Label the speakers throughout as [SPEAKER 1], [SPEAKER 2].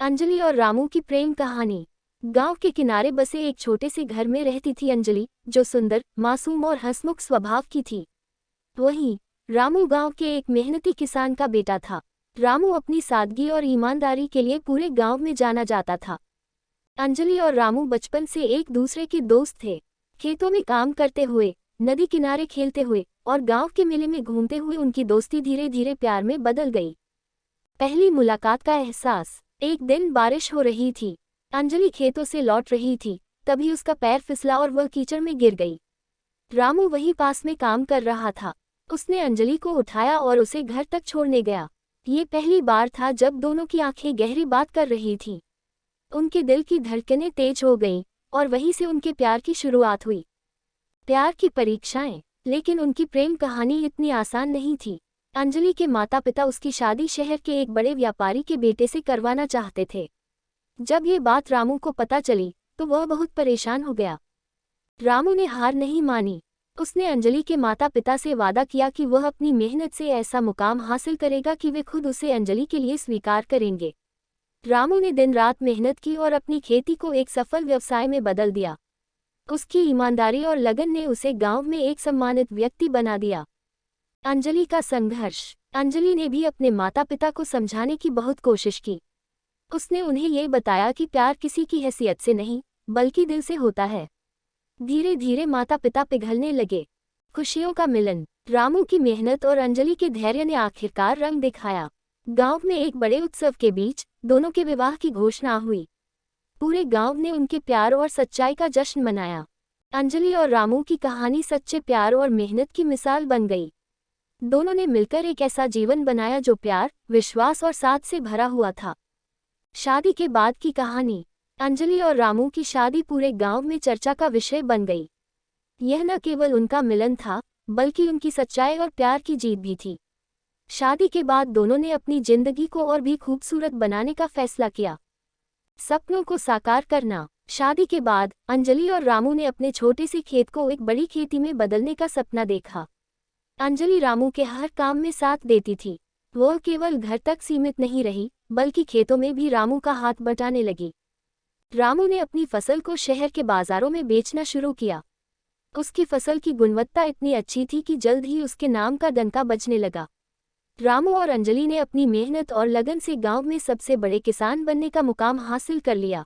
[SPEAKER 1] अंजलि और रामू की प्रेम कहानी। गांव के किनारे बसे एक छोटे से घर में रहती थी अंजलि, जो सुंदर, मासूम और हंसमुख स्वभाव की थी। वहीं रामू गांव के एक मेहनती किसान का बेटा था। रामू अपनी सादगी और ईमानदारी के लिए पूरे गांव में जाना जाता था। अंजलि और रामू बचपन से एक दूसरे के दोस्त थे। खेतों में काम करते हुए, नदी किनारे खेलते हुए और गांव के मेले में घूमते हुए उनकी दोस्ती धीरे धीरे प्यार में बदल गई। पहली मुलाकात का एहसास। एक दिन बारिश हो रही थी। अंजलि खेतों से लौट रही थी, तभी उसका पैर फिसला और वह कीचड़ में गिर गई। रामू वहीं पास में काम कर रहा था। उसने अंजलि को उठाया और उसे घर तक छोड़ने गया। ये पहली बार था जब दोनों की आंखें गहरी बात कर रही थीं। उनके दिल की धड़कनें तेज हो गईं और वहीं से उनके प्यार की शुरुआत हुई। प्यार की परीक्षाएं। लेकिन उनकी प्रेम कहानी इतनी आसान नहीं थी। अंजलि के माता पिता उसकी शादी शहर के एक बड़े व्यापारी के बेटे से करवाना चाहते थे। जब ये बात रामू को पता चली तो वह बहुत परेशान हो गया। रामू ने हार नहीं मानी। उसने अंजलि के माता पिता से वादा किया कि वह अपनी मेहनत से ऐसा मुकाम हासिल करेगा कि वे खुद उसे अंजलि के लिए स्वीकार करेंगे। रामू ने दिन रात मेहनत की और अपनी खेती को एक सफल व्यवसाय में बदल दिया। उसकी ईमानदारी और लगन ने उसे गांव में एक सम्मानित व्यक्ति बना दिया। अंजलि का संघर्ष। अंजलि ने भी अपने माता पिता को समझाने की बहुत कोशिश की। उसने उन्हें ये बताया कि प्यार किसी की हैसियत से नहीं, बल्कि दिल से होता है। धीरे धीरे माता पिता पिघलने लगे। खुशियों का मिलन। रामू की मेहनत और अंजलि के धैर्य ने आखिरकार रंग दिखाया। गांव में एक बड़े उत्सव के बीच दोनों के विवाह की घोषणा हुई। पूरे गांव ने उनके प्यार और सच्चाई का जश्न मनाया। अंजलि और रामू की कहानी सच्चे प्यार और मेहनत की मिसाल बन गई। दोनों ने मिलकर एक ऐसा जीवन बनाया जो प्यार, विश्वास और साथ से भरा हुआ था। शादी के बाद की कहानी। अंजलि और रामू की शादी पूरे गांव में चर्चा का विषय बन गई। यह न केवल उनका मिलन था, बल्कि उनकी सच्चाई और प्यार की जीत भी थी। शादी के बाद दोनों ने अपनी जिंदगी को और भी खूबसूरत बनाने का फैसला किया। सपनों को साकार करना। शादी के बाद अंजलि और रामू ने अपने छोटे से खेत को एक बड़ी खेती में बदलने का सपना देखा। अंजलि रामू के हर काम में साथ देती थी। वह केवल घर तक सीमित नहीं रही, बल्कि खेतों में भी रामू का हाथ बटाने लगी। रामू ने अपनी फसल को शहर के बाजारों में बेचना शुरू किया। उसकी फसल की गुणवत्ता इतनी अच्छी थी कि जल्द ही उसके नाम का डंका बजने लगा। रामू और अंजलि ने अपनी मेहनत और लगन से गांव में सबसे बड़े किसान बनने का मुकाम हासिल कर लिया।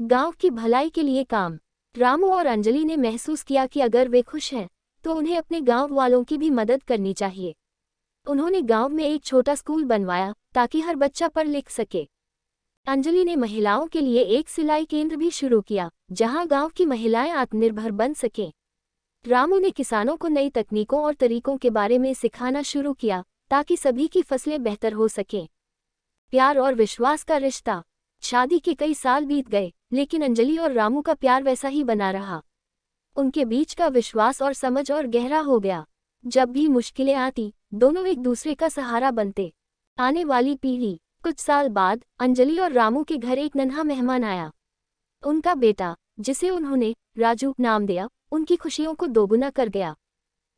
[SPEAKER 1] गांव की भलाई के लिए काम। रामू और अंजलि ने महसूस किया कि अगर वे खुश हैं तो उन्हें अपने गांव वालों की भी मदद करनी चाहिए। उन्होंने गांव में एक छोटा स्कूल बनवाया ताकि हर बच्चा पढ़ लिख सके। अंजलि ने महिलाओं के लिए एक सिलाई केंद्र भी शुरू किया, जहां गांव की महिलाएं आत्मनिर्भर बन सकें। रामू ने किसानों को नई तकनीकों और तरीकों के बारे में सिखाना शुरू किया ताकि सभी की फसलें बेहतर हो सकें। प्यार और विश्वास का रिश्ता। शादी के कई साल बीत गए, लेकिन अंजलि और रामू का प्यार वैसा ही बना रहा। उनके बीच का विश्वास और समझ और गहरा हो गया। जब भी मुश्किलें आती, दोनों एक दूसरे का सहारा बनते। आने वाली पीढ़ी। कुछ साल बाद अंजलि और रामू के घर एक नन्हा मेहमान आया। उनका बेटा, जिसे उन्होंने राजू नाम दिया, उनकी खुशियों को दोगुना कर गया।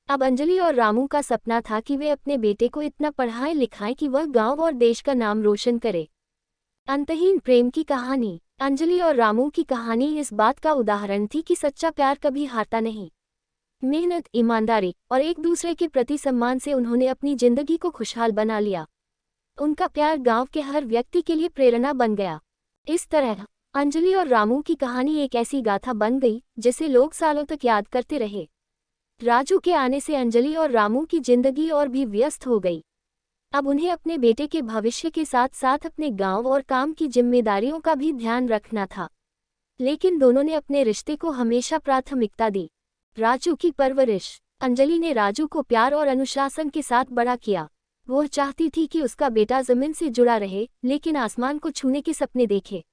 [SPEAKER 1] अब अंजलि और रामू का सपना था कि वे अपने बेटे को इतना पढ़ाएं लिखाएं कि वह गांव और देश का नाम रोशन करे। अंतहीन प्रेम की कहानी। अंजलि और रामू की कहानी इस बात का उदाहरण थी कि सच्चा प्यार कभी हारता नहीं। मेहनत, ईमानदारी और एक दूसरे के प्रति सम्मान से उन्होंने अपनी जिंदगी को खुशहाल बना लिया। उनका प्यार गांव के हर व्यक्ति के लिए प्रेरणा बन गया। इस तरह अंजलि और रामू की कहानी एक ऐसी गाथा बन गई जिसे लोग सालों तक याद करते रहे। राजू के आने से अंजलि और रामू की जिंदगी और भी व्यस्त हो गई। अब उन्हें अपने बेटे के भविष्य के साथ साथ अपने गांव और काम की जिम्मेदारियों का भी ध्यान रखना था। लेकिन दोनों ने अपने रिश्ते को हमेशा प्राथमिकता दी। राजू की परवरिश। अंजलि ने राजू को प्यार और अनुशासन के साथ बड़ा किया। वह चाहती थी कि उसका बेटा जमीन से जुड़ा रहे, लेकिन आसमान को छूने के सपने देखे।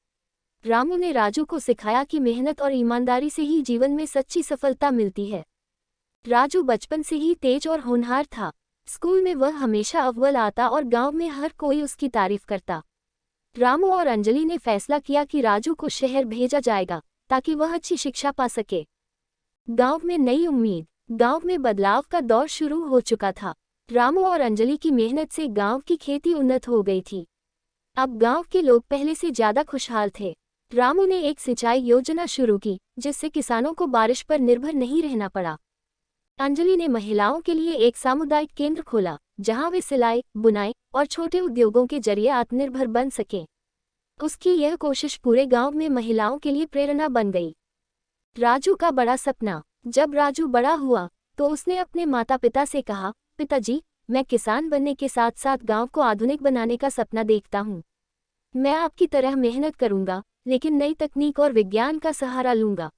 [SPEAKER 1] रामू ने राजू को सिखाया कि मेहनत और ईमानदारी से ही जीवन में सच्ची सफलता मिलती है। राजू बचपन से ही तेज और होनहार था। स्कूल में वह हमेशा अव्वल आता और गांव में हर कोई उसकी तारीफ करता। रामू और अंजलि ने फैसला किया कि राजू को शहर भेजा जाएगा ताकि वह अच्छी शिक्षा पा सके। गांव में नई उम्मीद। गांव में बदलाव का दौर शुरू हो चुका था। रामू और अंजलि की मेहनत से गांव की खेती उन्नत हो गई थी। अब गांव के लोग पहले से ज्यादा खुशहाल थे। रामू ने एक सिंचाई योजना शुरू की जिससे किसानों को बारिश पर निर्भर नहीं रहना पड़ा। अंजलि ने महिलाओं के लिए एक सामुदायिक केंद्र खोला जहां वे सिलाई, बुनाई और छोटे उद्योगों के जरिए आत्मनिर्भर बन सकें। उसकी यह कोशिश पूरे गांव में महिलाओं के लिए प्रेरणा बन गई। राजू का बड़ा सपना। जब राजू बड़ा हुआ तो उसने अपने माता पिता से कहा, पिताजी, मैं किसान बनने के साथ साथ गांव को आधुनिक बनाने का सपना देखता हूँ। मैं आपकी तरह मेहनत करूंगा, लेकिन नई तकनीक और विज्ञान का सहारा लूंगा।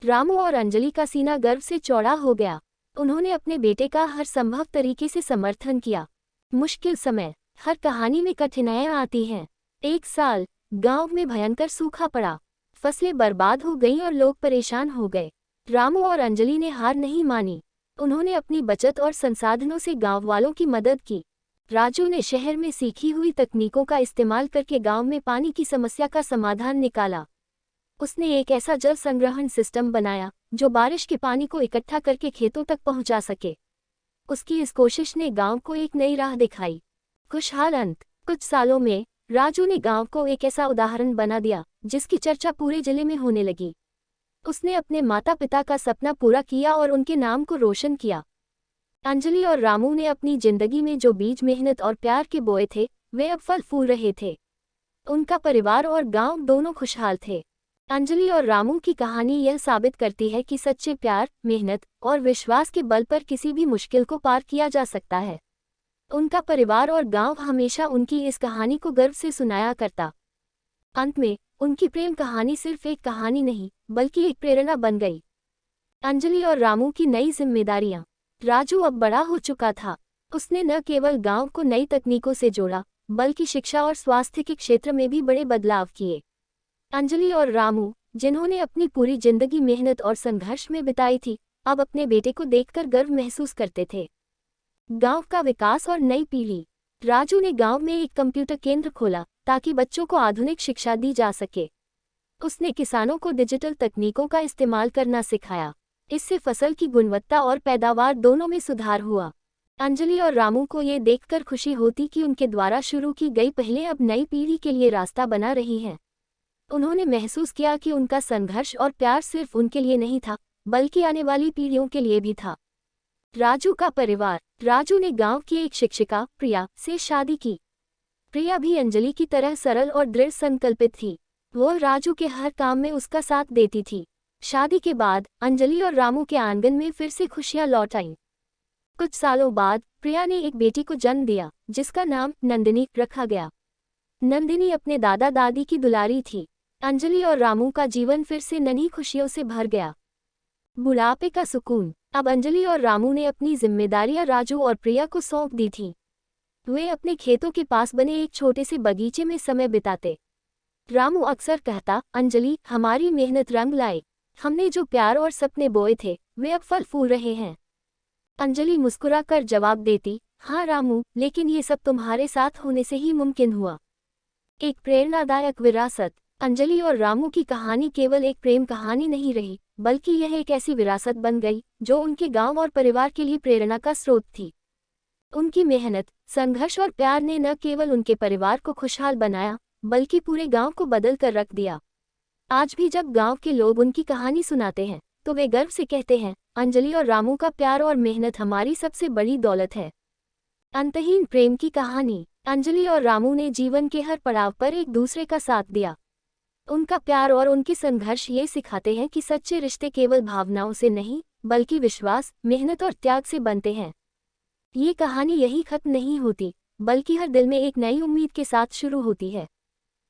[SPEAKER 1] रामू और अंजलि का सीना गर्व से चौड़ा हो गया। उन्होंने अपने बेटे का हर संभव तरीके से समर्थन किया। मुश्किल समय। हर कहानी में कठिनाइयां आती हैं। एक साल गांव में भयंकर सूखा पड़ा। फसलें बर्बाद हो गईं और लोग परेशान हो गए। रामू और अंजलि ने हार नहीं मानी। उन्होंने अपनी बचत और संसाधनों से गांव वालों की मदद की। राजू ने शहर में सीखी हुई तकनीकों का इस्तेमाल करके गांव में पानी की समस्या का समाधान निकाला। उसने एक ऐसा जल संग्रहण सिस्टम बनाया जो बारिश के पानी को इकट्ठा करके खेतों तक पहुंचा सके। उसकी इस कोशिश ने गांव को एक नई राह दिखाई। खुशहाल अंत। कुछ सालों में राजू ने गांव को एक ऐसा उदाहरण बना दिया जिसकी चर्चा पूरे जिले में होने लगी। उसने अपने माता पिता का सपना पूरा किया और उनके नाम को रोशन किया। अंजलि और रामू ने अपनी जिंदगी में जो बीज मेहनत और प्यार के बोए थे, वे अब फल फूल रहे थे। उनका परिवार और गांव दोनों खुशहाल थे। अंजलि और रामू की कहानी यह साबित करती है कि सच्चे प्यार, मेहनत और विश्वास के बल पर किसी भी मुश्किल को पार किया जा सकता है। उनका परिवार और गांव हमेशा उनकी इस कहानी को गर्व से सुनाया करता। अंत में उनकी प्रेम कहानी सिर्फ एक कहानी नहीं, बल्कि एक प्रेरणा बन गई। अंजलि और रामू की नई जिम्मेदारियां। राजू अब बड़ा हो चुका था। उसने न केवल गांव को नई तकनीकों से जोड़ा, बल्कि शिक्षा और स्वास्थ्य के क्षेत्र में भी बड़े बदलाव किए। अंजलि और रामू, जिन्होंने अपनी पूरी जिंदगी मेहनत और संघर्ष में बिताई थी, अब अपने बेटे को देखकर गर्व महसूस करते थे। गांव का विकास और नई पीढ़ी। राजू ने गांव में एक कंप्यूटर केंद्र खोला ताकि बच्चों को आधुनिक शिक्षा दी जा सके। उसने किसानों को डिजिटल तकनीकों का इस्तेमाल करना सिखाया। इससे फसल की गुणवत्ता और पैदावार दोनों में सुधार हुआ। अंजलि और रामू को ये देखकर खुशी होती कि उनके द्वारा शुरू की गई पहलें अब नई पीढ़ी के लिए रास्ता बना रही हैं। उन्होंने महसूस किया कि उनका संघर्ष और प्यार सिर्फ उनके लिए नहीं था, बल्कि आने वाली पीढ़ियों के लिए भी था। राजू का परिवार। राजू ने गांव की एक शिक्षिका, प्रिया, से शादी की। प्रिया भी अंजलि की तरह सरल और दृढ़ संकल्पित थी। वो राजू के हर काम में उसका साथ देती थी। शादी के बाद अंजलि और रामू के आंगन में फिर से खुशियां लौट आईं। कुछ सालों बाद प्रिया ने एक बेटी को जन्म दिया जिसका नाम नंदिनी रखा गया। नंदिनी अपने दादा दादी की दुलारी थी। अंजलि और रामू का जीवन फिर से नन्ही खुशियों से भर गया। बुढ़ापे का सुकून। अब अंजलि और रामू ने अपनी जिम्मेदारियां राजू और प्रिया को सौंप दी थीं। वे अपने खेतों के पास बने एक छोटे से बगीचे में समय बिताते। रामू अक्सर कहता, अंजलि, हमारी मेहनत रंग लाए। हमने जो प्यार और सपने बोए थे, वे अब फल फूल रहे हैं। अंजलि मुस्कुराकर जवाब देती, हाँ रामू, लेकिन ये सब तुम्हारे साथ होने से ही मुमकिन हुआ। एक प्रेरणादायक विरासत। अंजलि और रामू की कहानी केवल एक प्रेम कहानी नहीं रही, बल्कि यह एक ऐसी विरासत बन गई जो उनके गांव और परिवार के लिए प्रेरणा का स्रोत थी। उनकी मेहनत, संघर्ष और प्यार ने न केवल उनके परिवार को खुशहाल बनाया, बल्कि पूरे गांव को बदल कर रख दिया। आज भी जब गांव के लोग उनकी कहानी सुनाते हैं, तो वे गर्व से कहते हैं, अंजलि और रामू का प्यार और मेहनत हमारी सबसे बड़ी दौलत है। अंतहीन प्रेम की कहानी। अंजलि और रामू ने जीवन के हर पड़ाव पर एक दूसरे का साथ दिया। उनका प्यार और उनके संघर्ष ये सिखाते हैं कि सच्चे रिश्ते केवल भावनाओं से नहीं, बल्कि विश्वास, मेहनत और त्याग से बनते हैं। ये कहानी यही खत्म नहीं होती, बल्कि हर दिल में एक नई उम्मीद के साथ शुरू होती है।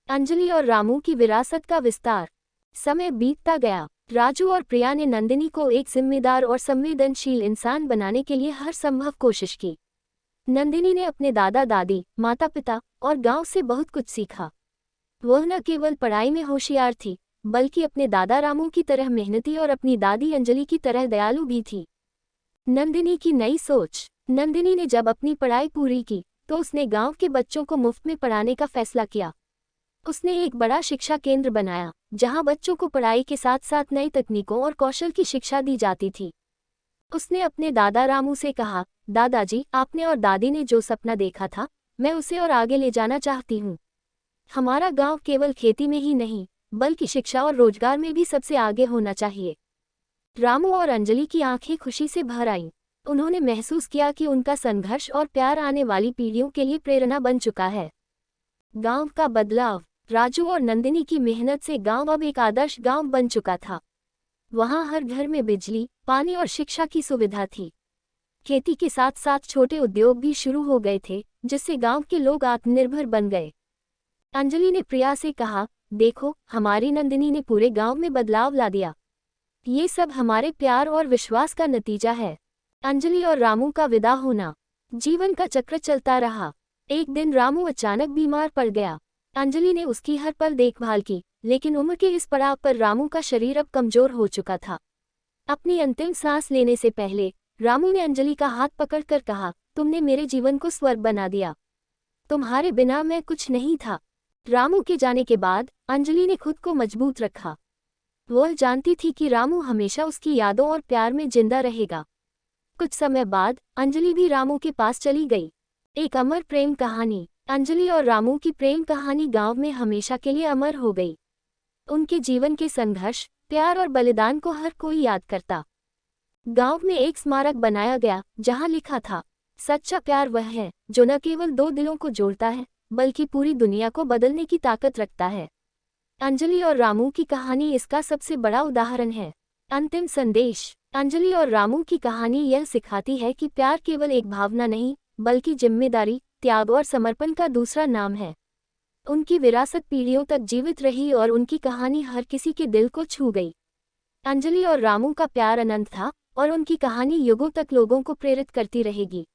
[SPEAKER 1] अंजलि और रामू की विरासत का विस्तार। समय बीतता गया। राजू और प्रिया ने नंदिनी को एक जिम्मेदार और संवेदनशील इंसान बनाने के लिए हर संभव कोशिश की। नंदिनी ने अपने दादा दादी, माता पिता और गांव से बहुत कुछ सीखा। वह न केवल पढ़ाई में होशियार थी, बल्कि अपने दादा रामू की तरह मेहनती और अपनी दादी अंजलि की तरह दयालु भी थी। नंदिनी की नई सोच। नंदिनी ने जब अपनी पढ़ाई पूरी की, तो उसने गांव के बच्चों को मुफ्त में पढ़ाने का फैसला किया। उसने एक बड़ा शिक्षा केंद्र बनाया, जहां बच्चों को पढ़ाई के साथ साथ नई तकनीकों और कौशल की शिक्षा दी जाती थी। उसने अपने दादा रामू से कहा, दादाजी, आपने और दादी ने जो सपना देखा था, मैं उसे और आगे ले जाना चाहती हूँ। हमारा गांव केवल खेती में ही नहीं बल्कि शिक्षा और रोजगार में भी सबसे आगे होना चाहिए। रामू और अंजलि की आंखें खुशी से भर आईं। उन्होंने महसूस किया कि उनका संघर्ष और प्यार आने वाली पीढ़ियों के लिए प्रेरणा बन चुका है। गांव का बदलाव। राजू और नंदिनी की मेहनत से गांव अब एक आदर्श गांव बन चुका था। वहां हर घर में बिजली, पानी और शिक्षा की सुविधा थी। खेती के साथ साथ छोटे उद्योग भी शुरू हो गए थे, जिससे गांव के लोग आत्मनिर्भर बन गए। अंजलि ने प्रिया से कहा, देखो, हमारी नंदिनी ने पूरे गांव में बदलाव ला दिया। ये सब हमारे प्यार और विश्वास का नतीजा है। अंजलि और रामू का विदा होना। जीवन का चक्र चलता रहा। एक दिन रामू अचानक बीमार पड़ गया। अंजलि ने उसकी हर पल देखभाल की, लेकिन उम्र के इस पड़ाव पर रामू का शरीर अब कमजोर हो चुका था। अपनी अंतिम सांस लेने से पहले रामू ने अंजलि का हाथ पकड़कर कहा, तुमने मेरे जीवन को स्वर्ग बना दिया। तुम्हारे बिना मैं कुछ नहीं था। रामू के जाने के बाद अंजलि ने खुद को मजबूत रखा। वह जानती थी कि रामू हमेशा उसकी यादों और प्यार में जिंदा रहेगा। कुछ समय बाद अंजलि भी रामू के पास चली गई। एक अमर प्रेम कहानी। अंजलि और रामू की प्रेम कहानी गांव में हमेशा के लिए अमर हो गई। उनके जीवन के संघर्ष, प्यार और बलिदान को हर कोई याद करता। गांव में एक स्मारक बनाया गया जहां लिखा था, सच्चा प्यार वह है जो न केवल दो दिलों को जोड़ता है बल्कि पूरी दुनिया को बदलने की ताकत रखता है। अंजलि और रामू की कहानी इसका सबसे बड़ा उदाहरण है। अंतिम संदेश। अंजलि और रामू की कहानी यह सिखाती है कि प्यार केवल एक भावना नहीं बल्कि जिम्मेदारी, त्याग और समर्पण का दूसरा नाम है। उनकी विरासत पीढ़ियों तक जीवित रही और उनकी कहानी हर किसी के दिल को छू गई। अंजलि और रामू का प्यार अनंत था और उनकी कहानी युगों तक लोगों को प्रेरित करती रहेगी।